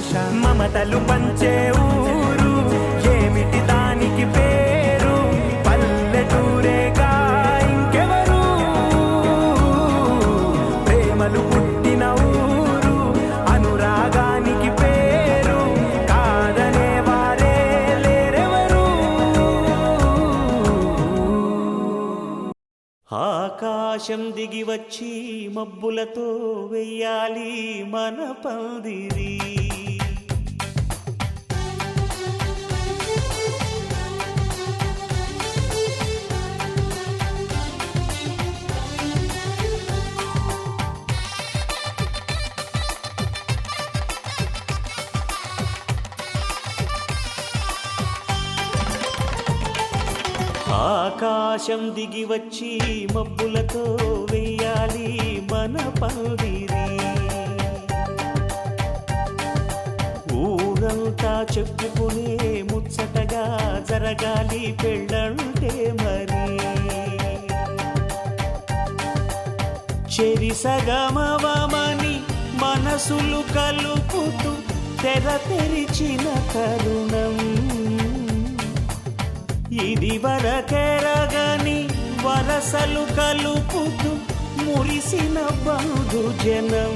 ఆశ మమతలు పంచే ఊరు ఏమిటి దానికి పేరు పల్లెటూరేగా ఇంకెవరు ప్రేమలు పుట్టిన ఊరు అనురాగానికి పేరు కాదనే వారే లేరెవరు ఆకాశం దిగి వచ్చి మబ్బులతో వెయ్యాలి మన పందిరి ఆకాశం దిగి వచ్చి మబ్బులతో వెయ్యాలి మన పందిరి ఊరంతా చెప్పుకునే ముచ్చటగా జరగాలి పెళ్ళంటే మరి చెరిసగమవమని మనసులు కలుపుతూ తెర తెరిచిన తరుణం ఇది వరకెరగని వరసలు కలుపుతూ మురిసిన బంధుజనం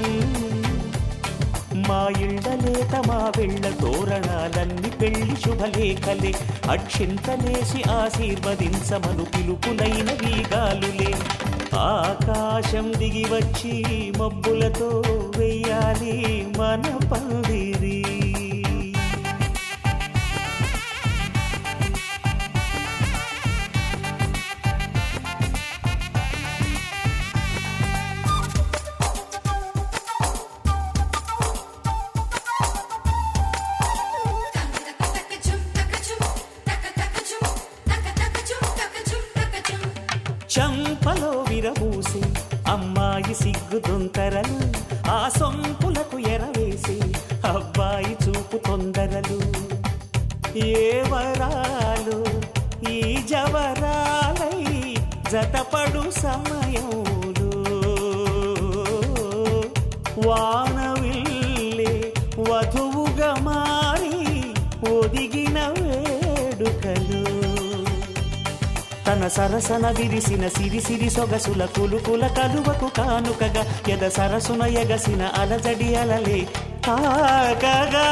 మా ఇళ్ళలేత మా వెళ్ళ తోరణాలన్నీ పెళ్లి శుభలేఖలే అక్షింతలేసి ఆశీర్వదించమను పిలుపులైన వీగాలులే ఆకాశం దిగి వచ్చి మబ్బులతో వెయ్యాలి మన పందిరి చంపలో విరబూసి అమ్మాయి సిగ్గు దొంతరలు ఆ సొంపులకు ఎరవేసి అబ్బాయి చూపు తొందరలు ఏ వరాలు ఈ జవరాలై జతపడు సమయంలో వానవిల్లే వధువుగా మారి ఒదిగిన వేడుకలు తన సరసన విరిసిన సిరిసిరి సొగసుల కులుకుల కలువకు కానుకగా ఎద సరసున ఎగసిన అలజడి అలలే తాకగా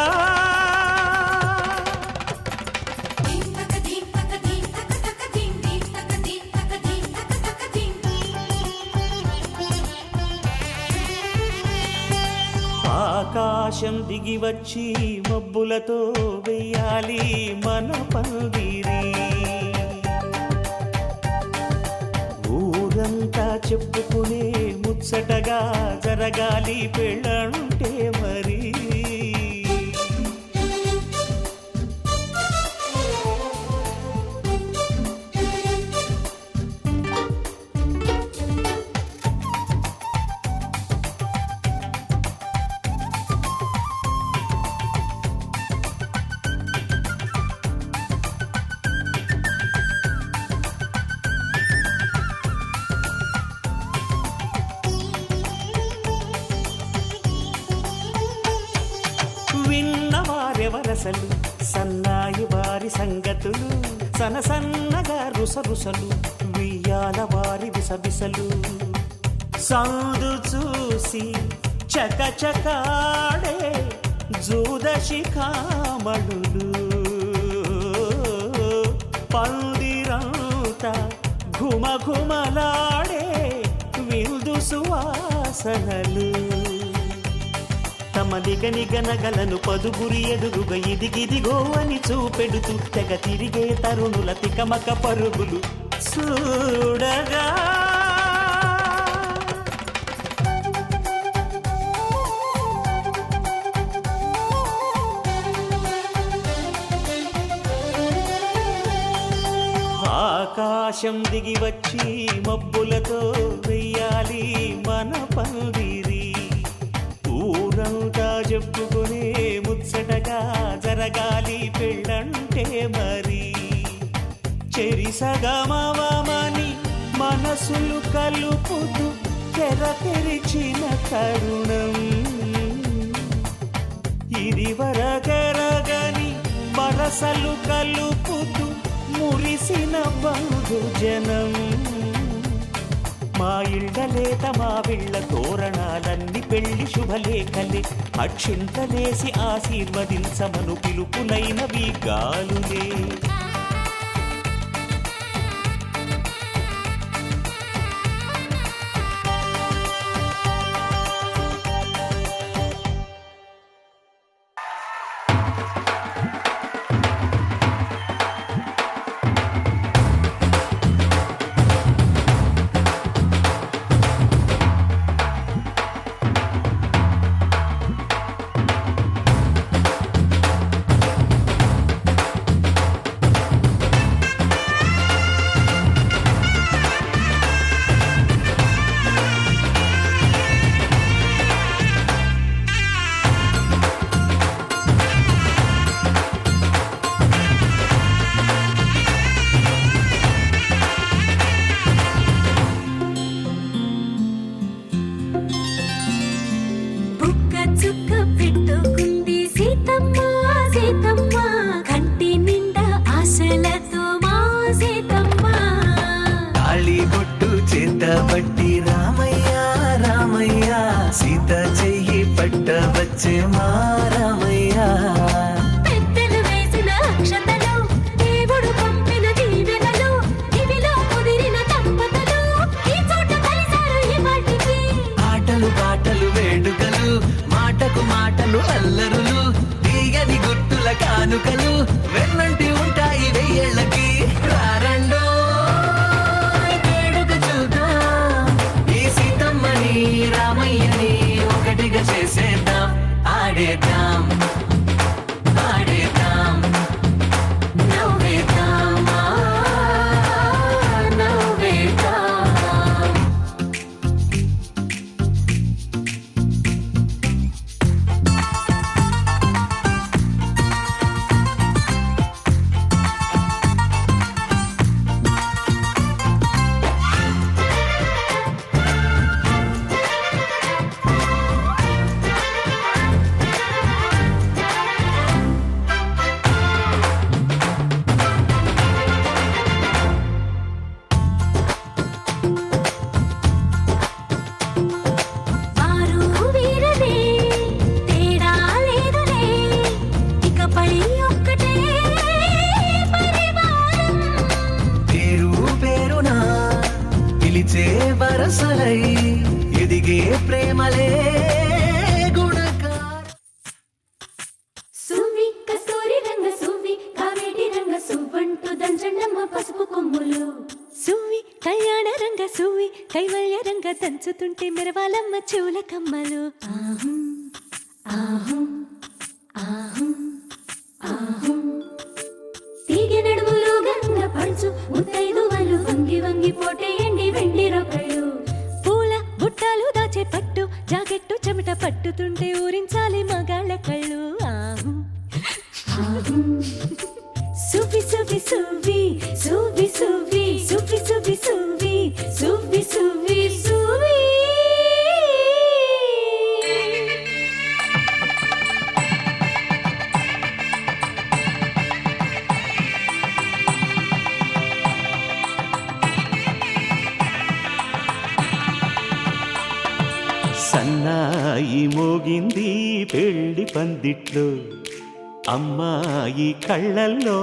ఆకాశం దిగి వచ్చి మబ్బులతో వెయ్యాలి మన పందిరి ఊరంతా చెప్పుకునే ముచ్చటగా జరగాలి పెళ్ళంటే మరి విన్నవారెవరసలు సన్నాయి వారి సంగతులు సనసన్నగా రుసరుసలు వియ్యాల వారి విసబిసలు సందు చూసి చకచకాడే జూదశిఖామణులు పందిరంతా ఘుమఘుమలాడే విందు సువాసనలు తమ నిగనగలను పదుగురి ఎదురుగా ఇదిగిదిగో అని చూపెడుతూ తెగ తిరిగే తరుణుల తికమక పరుగులు చూడగా ఆకాశం దిగి వచ్చి మబ్బులతో వెయ్యాలి మన పందిరి ఊరంతా చెప్పుకునే ముచ్చటగా జరగాలి పెళ్ళంటే మరి చెరిసగమవమని మనసులు కలుపుతూ తెర తెరిచిన తరుణం ఇది వరగరగని వరసలు కలుపుతూ మురిసిన బంధు జనం. మా ఇళ్ళలేత మా విళ్ళ తోరణాలన్నీ పెళ్లి శుభలేఖలే, అక్షింతలేసి ఆశీర్వదించమను పిలుపులైనవి గాలులే. పట్టి రామయ్య రామయ్య సీత చెయ్యి పట్టవచ్చే మా రామయ్య. పెద్దలు వేసిన అక్షతలు, దేవుడు పంపిన దీవెనలు, ఇవిలో కుదిరిన దంపతులు ఈ చోట కలిశారు ఈ పాటికి. ఆటలు పాటలు వేడుకలు, మాటకు మాటలు అల్లరులు, తీయని గుర్తుల కానుకలు వెన్నంటి ఉంటాయి వెయ్యేళ్ళకి. రారండో రామయ్యని ఒకటిగా చేసేద్దాం, ఆడేద్దాం ఆడేద్దాం నవ్వేద్దాం నవ్వేద్దాం. వరసలై ఎదిగే ప్రేమలే గుణకార. సువి కస్తూరి రంగ సువి కావేటి రంగ సువ్వంటూ దంచండమ్మ పసుపు కొమ్ములు. సువి కళ్యాణ రంగ సువి కైవల్య రంగ దంచుతుంటే మెరవాలమ్మ చెవుల కమ్మలు. ఆహం ఆహం ఆహం ఆహం తీగె నడుములు గంగ పడుచు ముత్తైదువలు వంగి వంగి పోటేయండి వెండి రొకళ్ళు. పూల బుట్టాలు దాచే పట్టు జాకెట్టు చెమట పట్టుతుంటే ఊరించాలి మగాళ్ళ కళ్ళు. ఆహం ఆహం సువి సువి సువి సువి సువి సువి సువి సువి సువి సువి సువి. సన్నాయి మోగింది పెళ్లి పందిట్లో, అమ్మాయి కళ్ళల్లో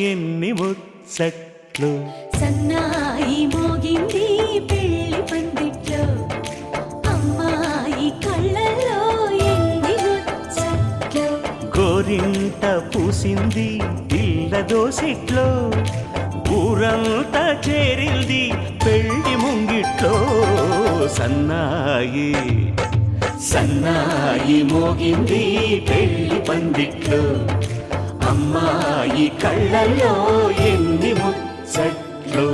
ఎన్ని ముచ్చట్లు. సన్నాయి మోగింది పెళ్లి పందిట్లో, అమ్మాయి కళ్ళల్లో ఎన్ని ముచ్చట్లు. గోరింట పూసింది ఇళ్ళ దోసిట్లో, ఊరంతా చేరింది పెళ్లి ముంగిట్లో. సన్నాయి సన్నాయి మోగింది పెళ్లి పందిట్లో, అమ్మాయి కళ్ళల్లో ఎన్ని ముచ్చట్లు.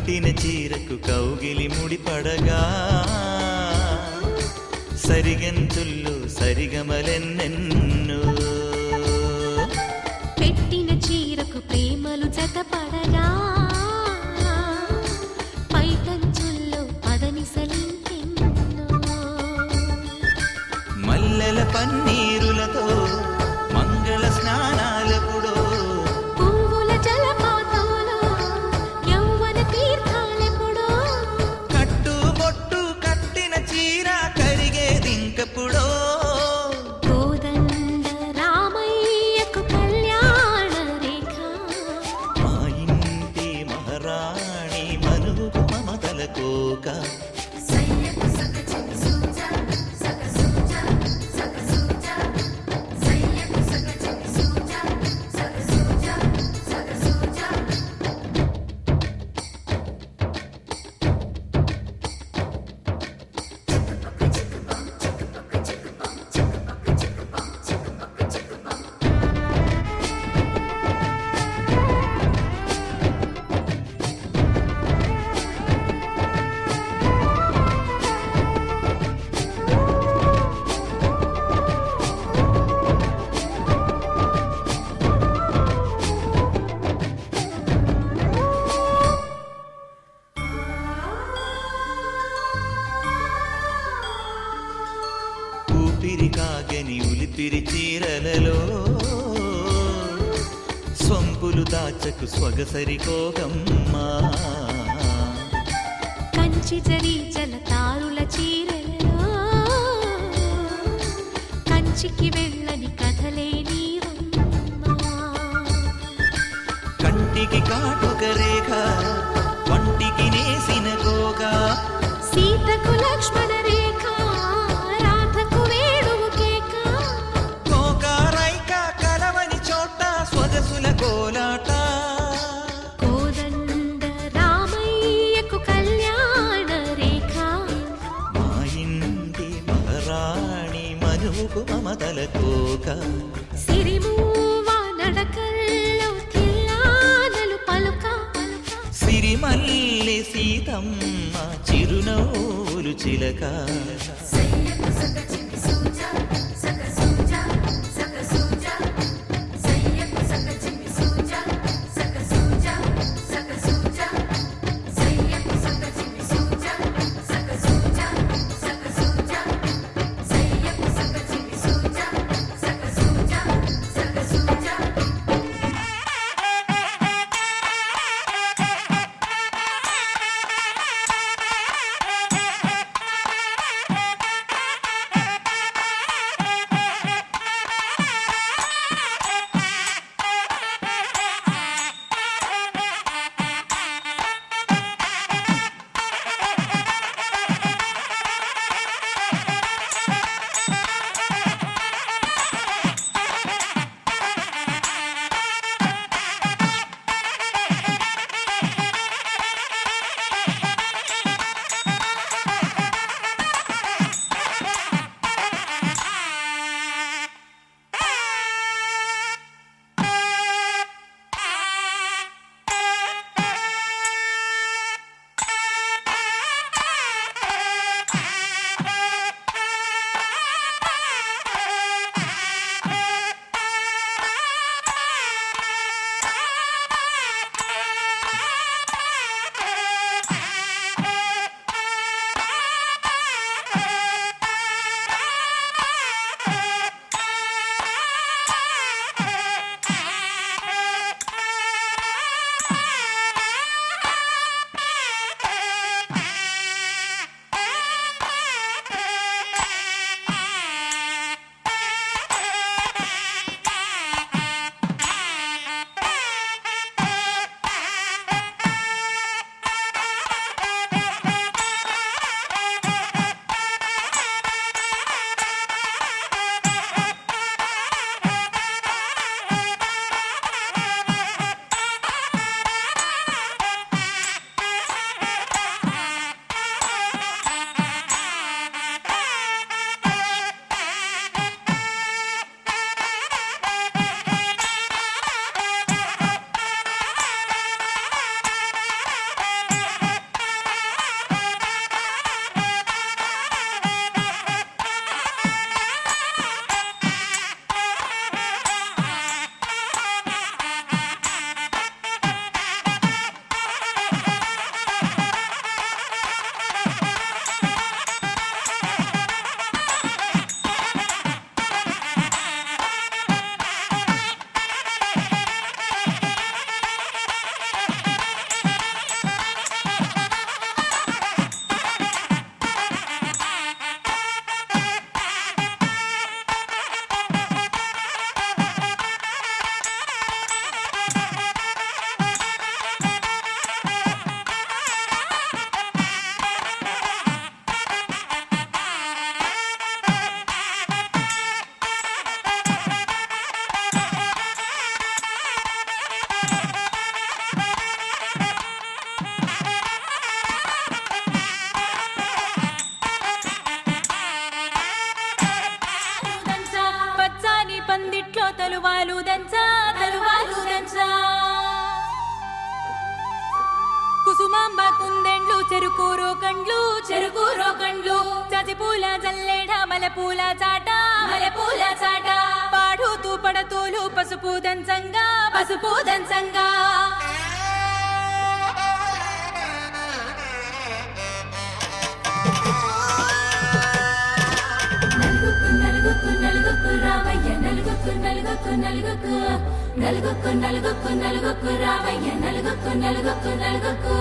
కట్టిన చీరకు కౌగిలి ముడిపడగా సరిగంతుల్లో సరిగమలెన్నెన్నో పెట్టిన చీరకు ప్రేమలు జతపడగా పైకంచుల్లో పదనిసలింకెన్నో మల్లెల పన్నీరులతో మంగళ స్నానాలెప్పుడో పువ్వుల జలపాతంలో యౌవన తీర్థాలెప్పుడో కట్టుబొట్టు కట్టిన చీర కరిగేదింకప్పుడో కోదండ రామయ్యకు కళ్యాణ రేఖ మా ఇంటి మహారాణి మనువు మమతల కోక ఊపిరి కాగని ఉలిపిరి చీరలలో సొంపులు దాచకు స్వగసరి కోగమ్మా కంచి జరి జలతారుల చీరలలో కంచికి వెళ్ళని కథలే నీవమ్మా కంటికి కాటుక రేఖ వంటికి నేసిన గోగా సీతకు లక్ష్మణ రేఖ రాధకు వేణువు కేక కోకారైక కలవని చోట స్వగసుల కోలాట కోదండ రామయ్యకు కళ్యాణ రేఖ మా ఇంటి మహారాణి మనువుకు మమతల కోక సిరిమూవ నడకల్లో తిల్లానలు పలుక సిరిమల్లి సీతమ్మ చిరునవ్వులు చిలక చిలుకూరు కండ్లు చెరుకూరు కండ్లు చది పూల జల్లేడ మలెపూల చాట మలెపూల చాట పాడుతూ పడతూలు పసుపు దంచంగా పసుపు దంచంగా నలుగుకు నలుగుకు రామయ్య నలుగుకు నలుగుకు నలుగుకు నలుగుకు నలుగుకు నలుగుకు రామయ్య నలుగుకు నలుగుకు నలుగుకు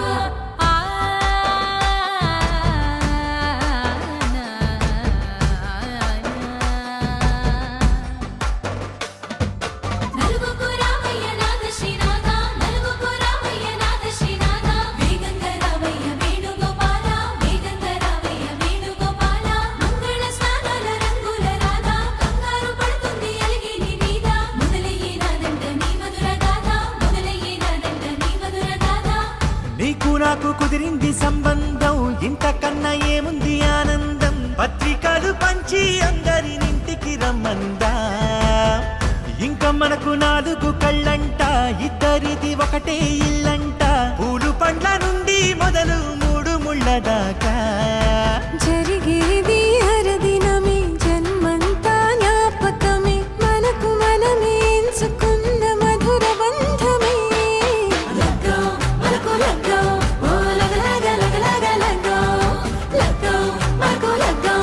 నలుగుకు రామయ్య నాద శ్రీనాథ నలుగుకు రామయ్య నాద శ్రీనాథ వేగంగా రామయ్య వేణుగోపాల వేగంగా రామయ్య వేణుగోపాల మంగళ స్నానాల రంగుల రాధ కంగారు పడుతుంది అలిగి నీ మీద మొదలయ్యేనాదంట నీ మధుర గాథ మొదలయ్యేనాదంట నీ మధుర గాథ నీకు నాకు కుదిరింది సంబంధం ఇంతకన్నా ఏముంది ఆనందం పత్రికలు పంచి అందరినింటికి రమ్మందా ఇంకా మనకు 4 కళ్ళంట ఇద్దరిది ఒకటే ఇల్లంట పూలు పండ్ల నుండి మొదలు 3 ముళ్ళ దాకా జరిగేది హరదినమే జన్మంతా జ్ఞాపకమే మనకు మనమే ఎంచుకున్న మధుర బంధమే లగ్గో మనకు లగ్గో ఓ లగలగ లగలగ లగ్గో లగ్గో మనకు లగ్గో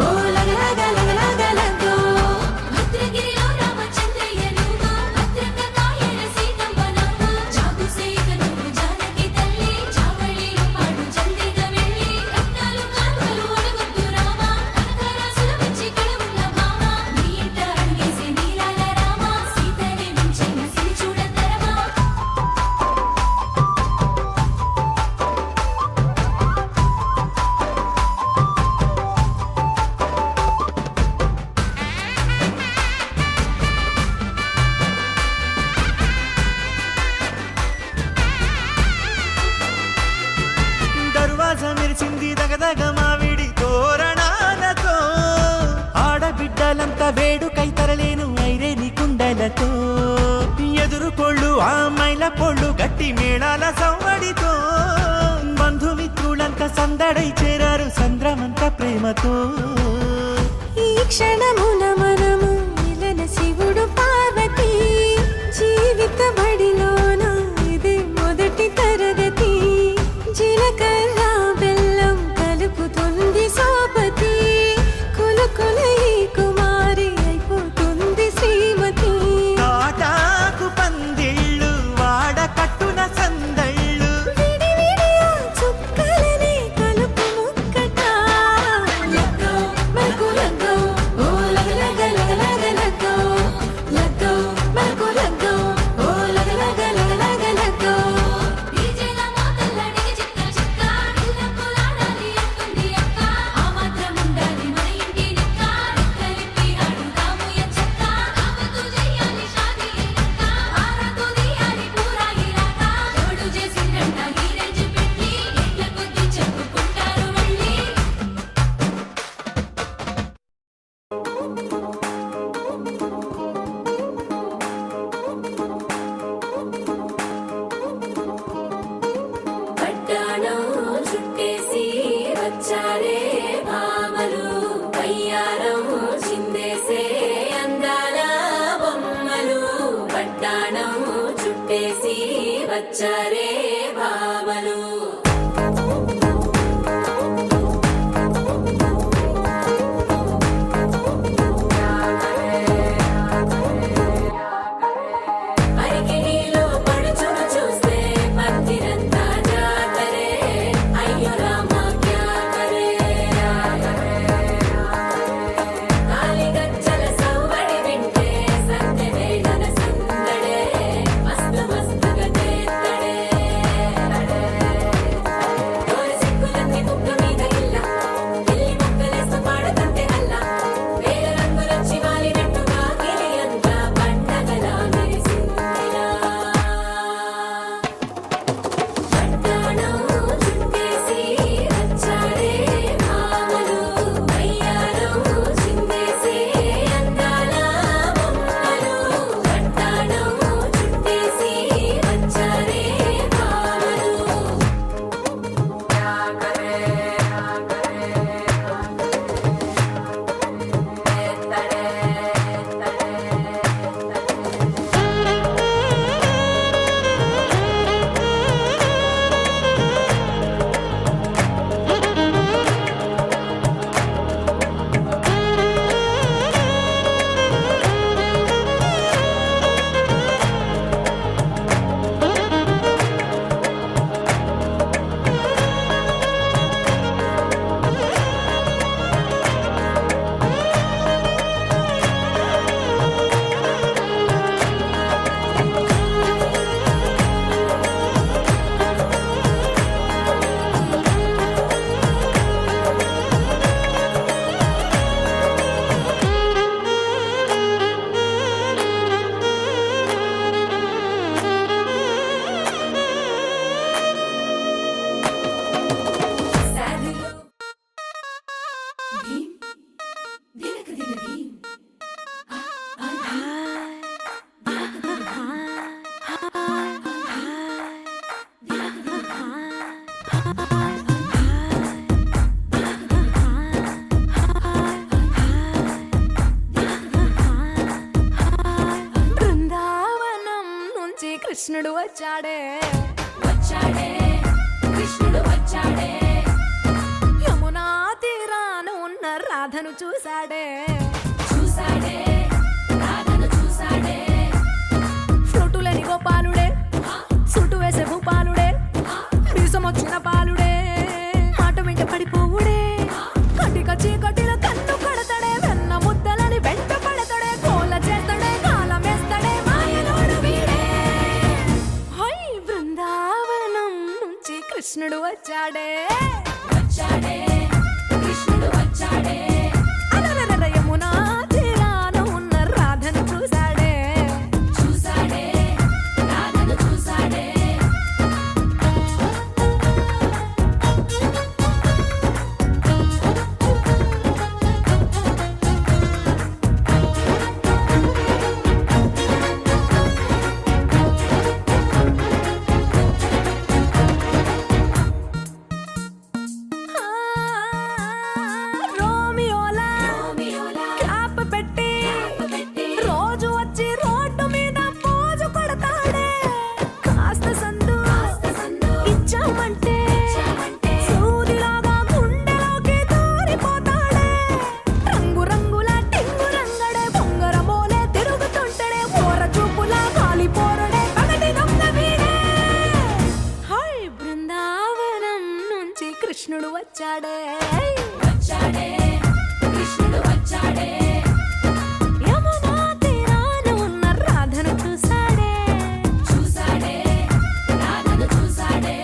ఓ లగలగ లగలగ లగ్గో భద్రగిరిలో రామచంద్రయ్య నువ్వు భద్రంగా కాయన సీతమ్మ నవ్వు జాగు సేక నువ్వు జానకి తల్లి చావళిలో పాడు జల్దిగా వెళ్ళి రత్నాలు కానుకలు అడగొద్దు రామ కనకరాసుల వచ్చి కడవున్న భామ నీ ఇంట అడుగేసే నీలాల రామ సీతనే మించిన సిరి చూడతరమా దర్వాజా మెరిసింది దగదగ మావిడి తోరణాలతో ఆడబిడ్డలంతా వేడుకై తరలేను ఐరేని కుండలతో ఎదురుకోళ్ళు ఆ మైల పొళ్ళు గట్టి మేళాల సవ్వడితో బంధుమిత్రులంతా సందడై చేరారు సంద్రమంత ప్రేమతో ఈ క్షణమున మనము ఇలన శివుడు పార్వతి జీవిత బడిలోన ఇది మొదటి తరగతి జీలకర్ర బెల్లం కలుపుతుంది సోపతి కులుకుల ఈ కుమారి అయిపోతుంది శ్రీమతి తాటాకు పందిళ్ళు వాడ కట్టున సందళ్ళు విడివిడియా చుక్కలనే కలుపు ముక్కట లగ్గో మనకు లగ్గో ఓ లగలగ లగలగ లగ్గో లగ్గో మనకు లగ్గో ఓ లగలగ లగలగ లగ్గో డీజేల మోతల్లడికి చిక్క చిక్క ఇల్లకులాడాలి అంటుంది అక్క ఆ మాత్రం ఉండాలి మన ఇంటి నిక్క రెక్కలిప్పి ఆడుదాము ఎంచక్క కావతు చెయ్యాలి షాదీ అయినక్క ఆరతు తీయాలి పూరాయిలాక ఎవడు చేసిందంట ఈ రేంజ్ పెట్టి ఎట్ల కొద్ది చెప్పుకుంటారు వెళ్ళి పట్టాణం చుట్టేసి వచ్చారే భామలు పయ్యారం చిందేసే అందాల బొమ్మలు పట్టాణం చుట్టేసి వచ్చారే భామలు అరికిణీలో పడుచును చూస్తే పత్తిరంతా జాతరే అయ్యో రామ క్యా కరే కాలిగజ్జల సవ్వడి వింటే సందె వేళన సందడే మస్తు మస్తుగా చేత్తడే కృష్ణుడు వచ్చాడే వచ్చాడే కృష్ణుడు వచ్చాడే యమునా తీరాన ఉన్న రాధను చూశాడే చూసాడే రాధను చూసాడే ఫ్రూటులేని గోపాలుడే సుటు వేసే భూపాలుడే వీసమొచ్చిన పాలుడే మాట వెంట పడిపోవుడే కటిక చీకటిలో కన్ను కడతాడే వెన్న ముద్దలని వెంట పడతాడే కోల చేస్తాడే కాలం వేస్తాడే మాయలోడు వీడే హై బృందావనం నుంచి కృష్ణుడు వచ్చాడే వచ్చాడే కృష్ణుడు వచ్చాడే అలరర యమునా తీరాన ఉన్న రాధను చూశాడే చూసాడే రాధను చూసాడే రోమియోలా రోమియోలా క్యాప్ పెట్టి పెట్టి రోజు వచ్చి రోడ్డు మీద పోజు కొడతాడే కాస్త సందు సందు ఇచ్చామంటే ఇచ్చామంటే సూదిలాగా గుండెలోకి దూరిపోతాడే రంగు రంగుల టింగు రంగడే బొంగరమోలే తిరుగుతుంటాడే ఓర చూపులా కాలిపోరడే పగటి దొంగ వీడే హై బృందావనం నుంచి కృష్ణుడు వచ్చాడే వచ్చాడే కృష్ణుడు వచ్చాడే యమునా తీరాన ఉన్న రాధను చూశాడే చూసాడే రాధను చూసాడే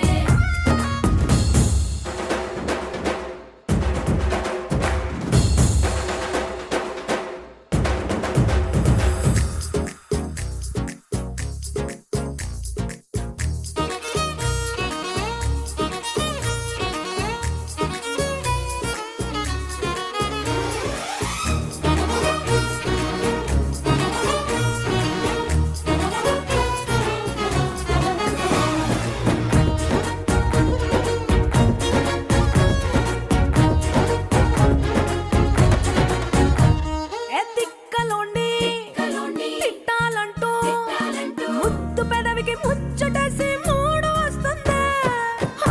ఎత్తిక్కలోండి కలోండి తిట్టాలంటూ తిట్టాలంటూ ముద్దు పెదవికి ముచ్చటేసి మూడు వస్తుంది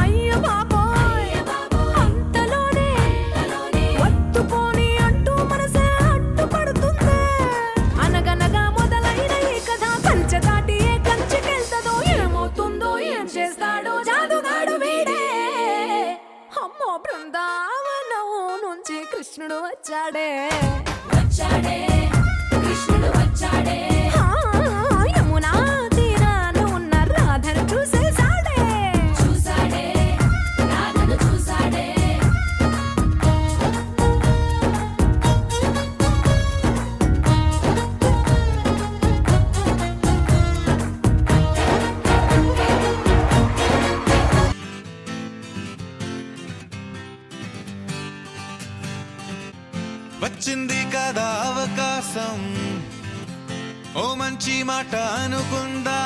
అయ్య బాబోయ్ అంతలోనే ఒత్తుకోని అంటూ మనసే అడ్డుపడుతుంది అనగనగా మొదలైన ఈ కథ కంచె దాటి ఏ కంచెకెళ్తదో ఏమవుతుందో ఏం చేస్తాడో జాదుగాడు వీడే అమ్మో బృందావనం నుంచి కృష్ణుడు వచ్చాడే వచ్చాడే కృష్ణుడు వచ్చాడే ఆ, యమునా తీరాన ఉన్న రాధను చూసేశాడే చూసాడే రాధను చూసాడే వచ్చింది కదా అవకాశం ఓ మంచి మాట అనుకుందా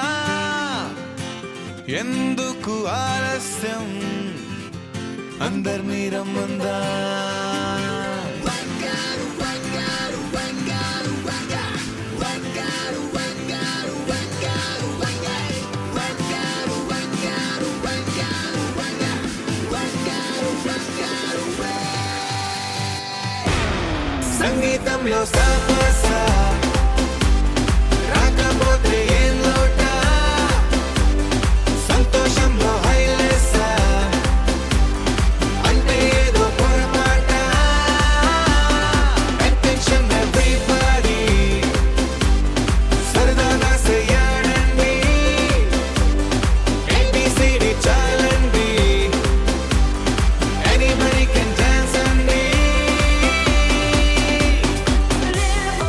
ఎందుకు ఆలస్యం అందరినీ రమ్మందా సంగీతంలో సాపస రాకపోతే ఏం లోట సంతోషంలో హైలెస్స అంటే ఏదో పొరపాట attention everybody సరదాగా చేయాలండి ABCD చాలండి anybody can dance అండి రేవో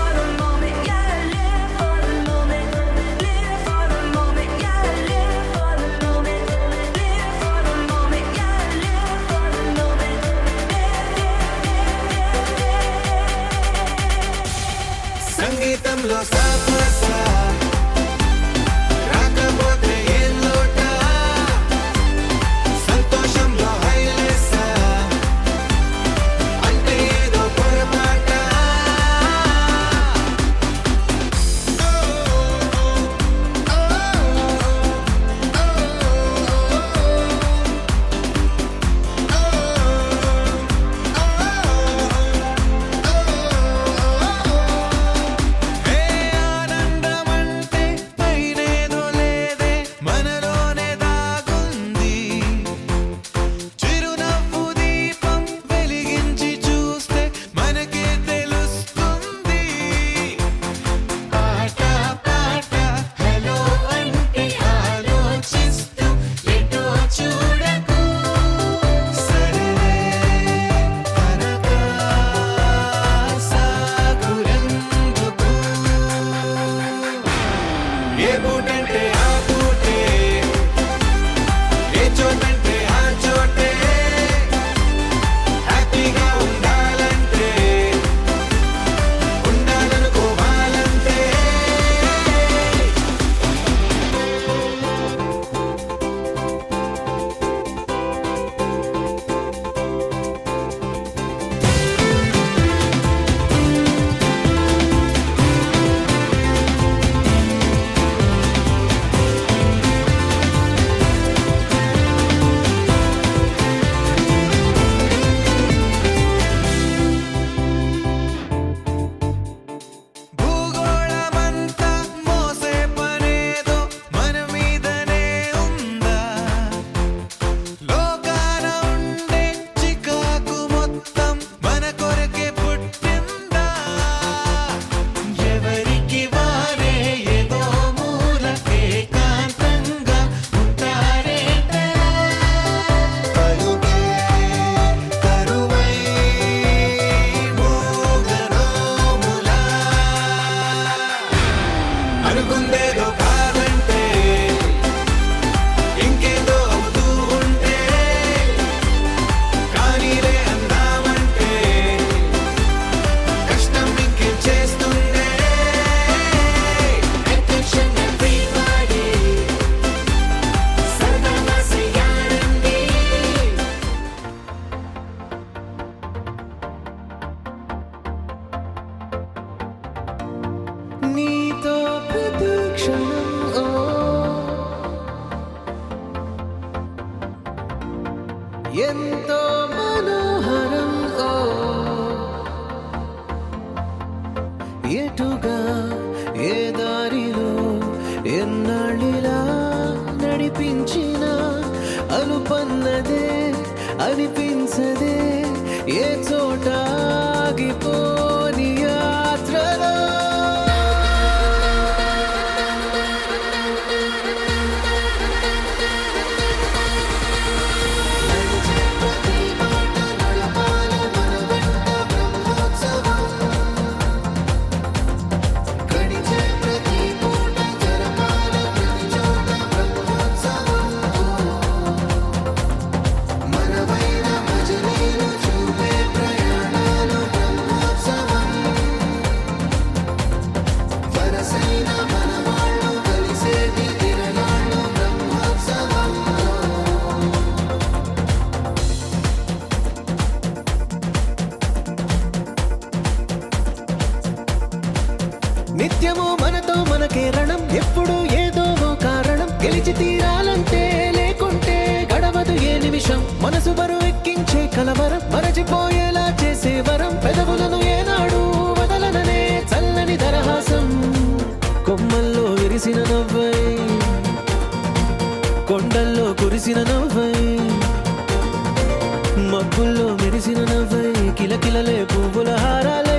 ఎంతో మనోహరం ఓ ఎటుగా ఏ దారిలో ఎన్నాళ్ళిలా నడిపించిన అనుపన్నదే అనిపించదే ఏ చోట ఆగిపోని యాత్రలో నిత్యము మనతో మనకే రణం ఎప్పుడు ఏదో ఓ కారణం గెలిచి తీరాలంటే లేకుంటే గడవదు ఏ నిమిషం మనసు బరువెక్కించే కలవరం మరచిపోయేలా చేసే వరం పెదవులను ఏనాడు వదలననే చల్లని దరహాసం కొమ్మల్లో విరిసిన నవ్వై కొండల్లో కురిసిన నవ్వై మబ్బుల్లో మెరిసిన నవ్వై కిలకిలలే పువ్వుల హారాలై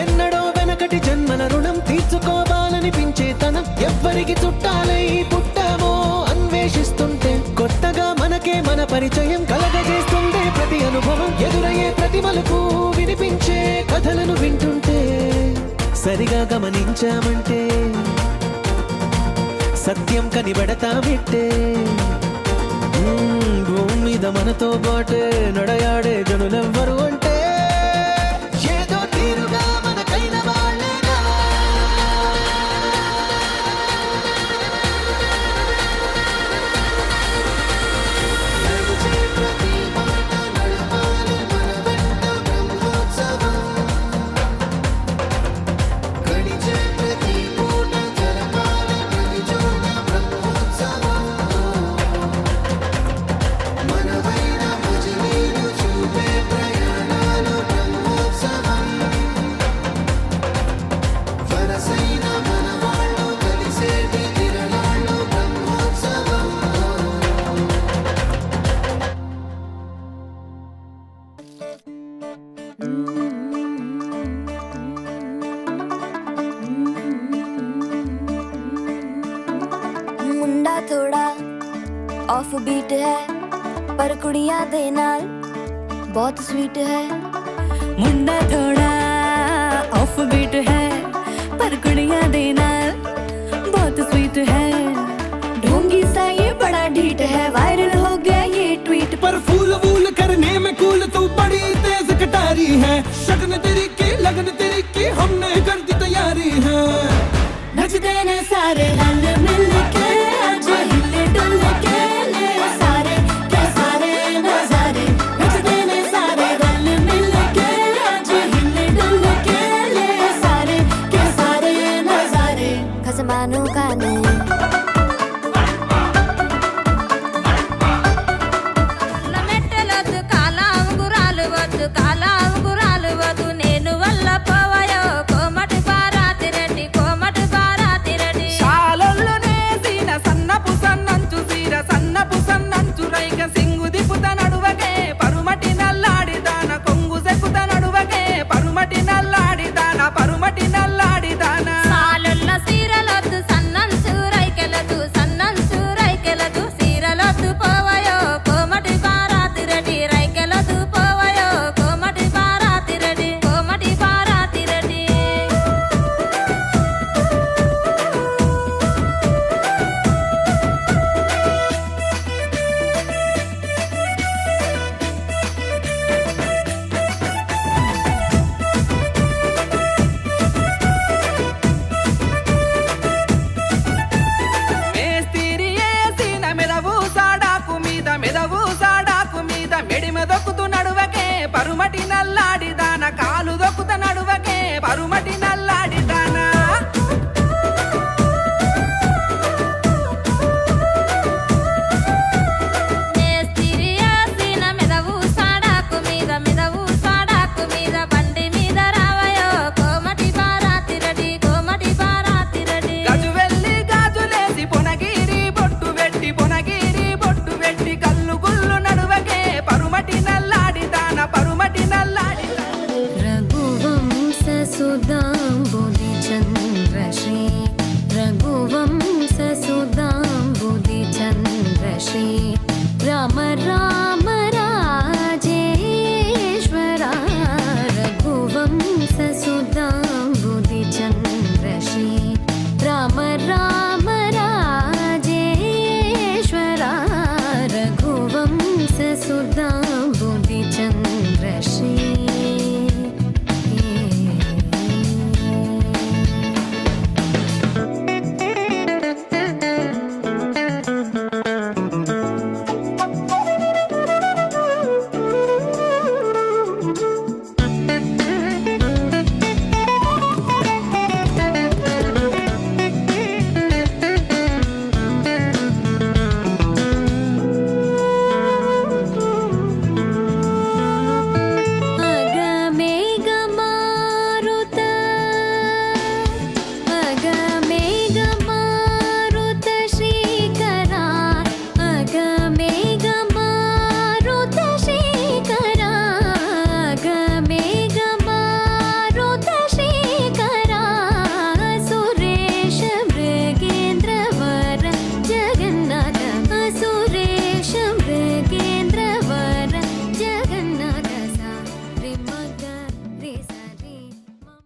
ఎన్నడో వెనకటి జన్మల రుణం తీర్చుకోవాలనిపించే తనం ఎవ్వరికి చుట్టాలై పుట్టామో అన్వేషిస్తుంటే కొత్తగా మనకే మన పరిచయం కలగజేస్తుండే ప్రతి అనుభవం ఎదురయ్యే ప్రతి మలుపు వినిపించే కథలను వింటుంటే సరిగా గమనించామంటే సత్యం కనిపెడతామిట్టే భూమి మీద మనతో పాటే నడయాడే జనులెవ్వరు అంటే ఏదో తీరుగా మనకైన వాళ్ళేనా मुंडा थोड़ा ऑफ बीट है पर कुड़ियां दे नाल बहुत स्वीट है मुंडा थोड़ा ऑफ बीट है पर कुड़ियां दे नाल बहुत स्वीट है ढोंगी सा ये बड़ा ढीठ है वायरल हो गया ये ट्वीट पर फूल वूल करने में कूल तू बड़ी तेज कटारी है शगन तेरी की लगन तेरी की हमने कर दी तैयारी है नच देने सारे